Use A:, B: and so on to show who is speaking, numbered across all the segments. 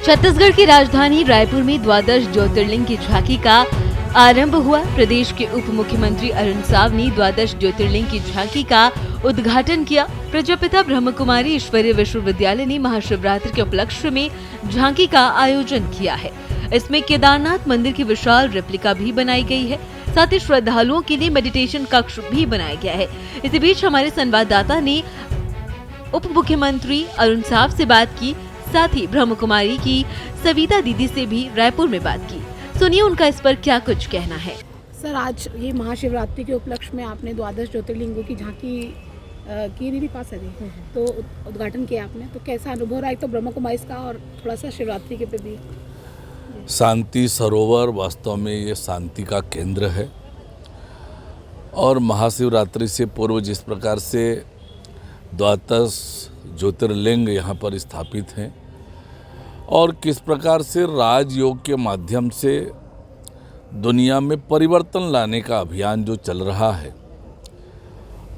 A: छत्तीसगढ़ की राजधानी रायपुर में द्वादश ज्योतिर्लिंग की झांकी का आरंभ हुआ। प्रदेश के उप मुख्यमंत्री अरुण साव ने द्वादश ज्योतिर्लिंग की झांकी का उद्घाटन किया। प्रजापिता ब्रह्मकुमारी ईश्वरीय विश्वविद्यालय ने महाशिवरात्रि के उपलक्ष्य में झांकी का आयोजन किया है। इसमें केदारनाथ मंदिर की विशाल रेप्लिका भी बनाई गई है। साथ ही श्रद्धालुओं के लिए मेडिटेशन कक्ष भी बनाया गया है। इसी बीच हमारे संवाददाता ने उप मुख्यमंत्री अरुण साव से बात की, साथ ही ब्रह्मकुमारी की सविता दीदी से भी रायपुर में बात की। सुनिए उनका इस पर क्या कुछ कहना है।
B: सर, आज ये महाशिवरात्रि के उपलक्ष्य में आपने द्वादश ज्योतिर्लिंगों की झांकी की दीदी पास है तो उद्घाटन किया आपने, तो कैसा अनुभव रहा? एक तो ब्रह्मकुमारी का और थोड़ा सा शिवरात्रि के प्रति।
C: शांति सरोवर वास्तव में ये शांति का केंद्र है और महाशिवरात्रि से पूर्व जिस प्रकार से द्वादश ज्योतिर्लिंग यहाँ पर स्थापित हैं और किस प्रकार से राजयोग के माध्यम से दुनिया में परिवर्तन लाने का अभियान जो चल रहा है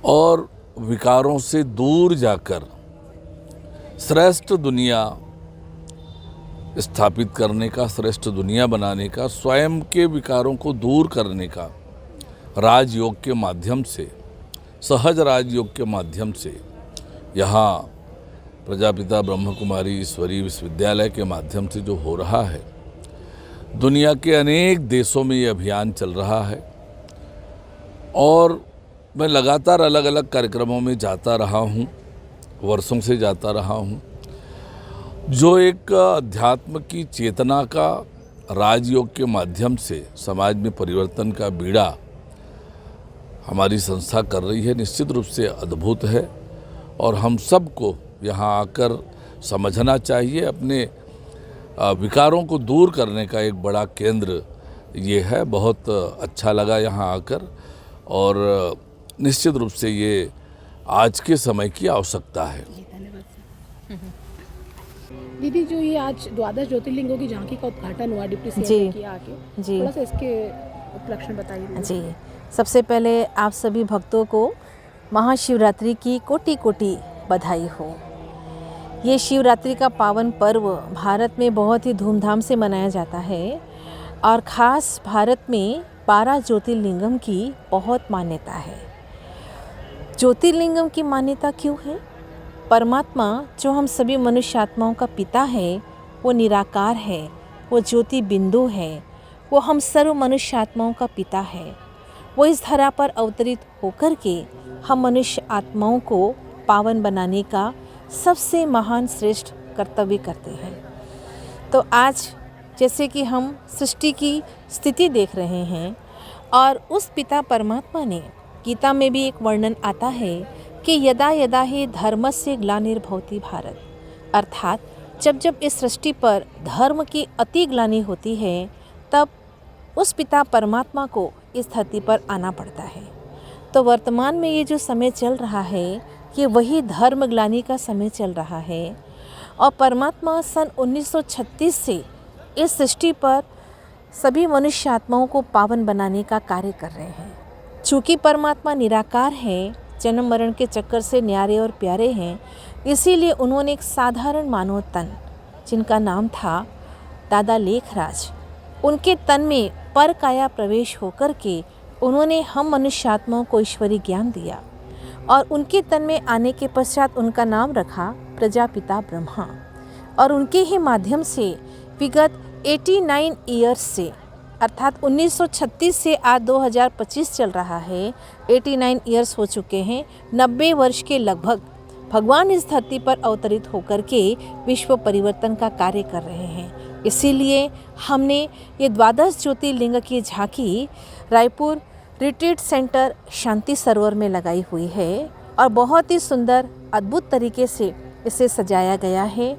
C: और विकारों से दूर जाकर श्रेष्ठ दुनिया स्थापित करने का, श्रेष्ठ दुनिया बनाने का, स्वयं के विकारों को दूर करने का राजयोग के माध्यम से, सहज राजयोग के माध्यम से यहाँ प्रजापिता ब्रह्मकुमारी ईश्वरीय विश्वविद्यालय के माध्यम से जो हो रहा है, दुनिया के अनेक देशों में ये अभियान चल रहा है और मैं लगातार अलग अलग कार्यक्रमों में जाता रहा हूँ, वर्षों से जाता रहा हूँ। जो एक अध्यात्म की चेतना का राजयोग के माध्यम से समाज में परिवर्तन का बीड़ा हमारी संस्था कर रही है, निश्चित रूप से अद्भुत है और हम सबको यहाँ आकर समझना चाहिए। अपने विकारों को दूर करने का एक बड़ा केंद्र ये है। बहुत अच्छा लगा यहाँ आकर और निश्चित रूप से ये आज के समय की आवश्यकता है।
B: दीदी, जो ये आज द्वादश ज्योतिर्लिंगों की झांकी का उद्घाटन हुआ डिप्टी सीएम ने किया आके, थोड़ा सा इसके उपलक्ष्य बताइए।
D: जी, सबसे पहले आप सभी भक्तों को महाशिवरात्रि की कोटि कोटि बधाई हो। ये शिवरात्रि का पावन पर्व भारत में बहुत ही धूमधाम से मनाया जाता है और ख़ास भारत में 12 ज्योतिर्लिंगम की बहुत मान्यता है। ज्योतिर्लिंगम की मान्यता क्यों है? परमात्मा जो हम सभी मनुष्य आत्माओं का पिता है, वो निराकार है, वो ज्योति बिंदु है, वो हम सर्व मनुष्य आत्माओं का पिता है। वो इस धरा पर अवतरित होकर के हम मनुष्य आत्माओं को पावन बनाने का सबसे महान श्रेष्ठ कर्तव्य करते हैं। तो आज जैसे कि हम सृष्टि की स्थिति देख रहे हैं और उस पिता परमात्मा ने, गीता में भी एक वर्णन आता है कि यदा यदा हि धर्मस्य ग्लानिर्भवति भारत, अर्थात जब जब इस सृष्टि पर धर्म की अति ग्लानि होती है तब उस पिता परमात्मा को इस धरती पर आना पड़ता है। तो वर्तमान में ये जो समय चल रहा है ये वही धर्म ग्लानि का समय चल रहा है और परमात्मा सन 1936 से इस सृष्टि पर सभी मनुष्य आत्माओं को पावन बनाने का कार्य कर रहे हैं। चूँकि परमात्मा निराकार है, जन्म मरण के चक्कर से न्यारे और प्यारे हैं, इसीलिए उन्होंने एक साधारण मानव तन, जिनका नाम था दादा लेखराज, उनके तन में पर काया प्रवेश होकर के उन्होंने हम मनुष्य आत्माओं को ईश्वरीय ज्ञान दिया और उनके तन में आने के पश्चात उनका नाम रखा प्रजापिता ब्रह्मा और उनके ही माध्यम से विगत 89 ईयर्स से, अर्थात 1936 से आज 2025 चल रहा है, 89 ईयर्स हो चुके हैं। 90 वर्ष के लगभग भगवान इस धरती पर अवतरित होकर के विश्व परिवर्तन का कार्य कर रहे हैं। इसीलिए हमने ये द्वादश ज्योतिर्लिंग की झांकी रायपुर रिट्रीट सेंटर शांति सरोवर में लगाई हुई है और बहुत ही सुंदर अद्भुत तरीके से इसे सजाया गया है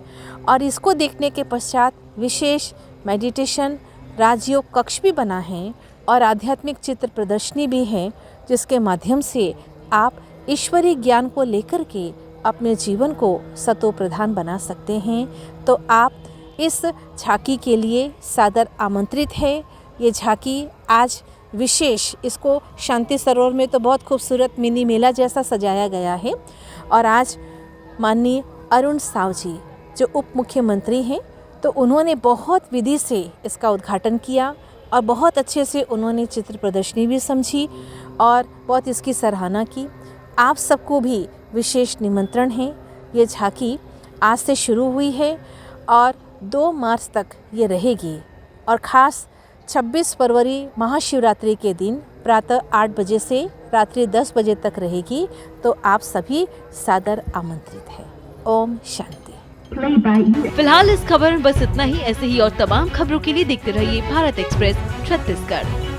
D: और इसको देखने के पश्चात विशेष मेडिटेशन राजयोग कक्ष भी बना है और आध्यात्मिक चित्र प्रदर्शनी भी है, जिसके माध्यम से आप ईश्वरीय ज्ञान को लेकर के अपने जीवन को सतो प्रधान बना सकते हैं। तो आप इस झांकी के लिए सादर आमंत्रित है। ये झांकी आज विशेष, इसको शांति सरोवर में तो बहुत खूबसूरत मिनी मेला जैसा सजाया गया है और आज माननीय अरुण साव जी जो उप मुख्यमंत्री हैं तो उन्होंने बहुत विधि से इसका उद्घाटन किया और बहुत अच्छे से उन्होंने चित्र प्रदर्शनी भी समझी और बहुत इसकी सराहना की। आप सबको भी विशेष निमंत्रण है। ये झांकी आज से शुरू हुई है और 2 मार्च तक ये रहेगी और ख़ास 26 फरवरी महाशिवरात्रि के दिन प्रातः 8 बजे से रात्रि 10 बजे तक रहेगी। तो आप सभी सादर आमंत्रित हैं। ओम शांति।
A: फिलहाल इस खबर में बस इतना ही। ऐसे ही और तमाम खबरों के लिए देखते रहिए भारत एक्सप्रेस छत्तीसगढ़।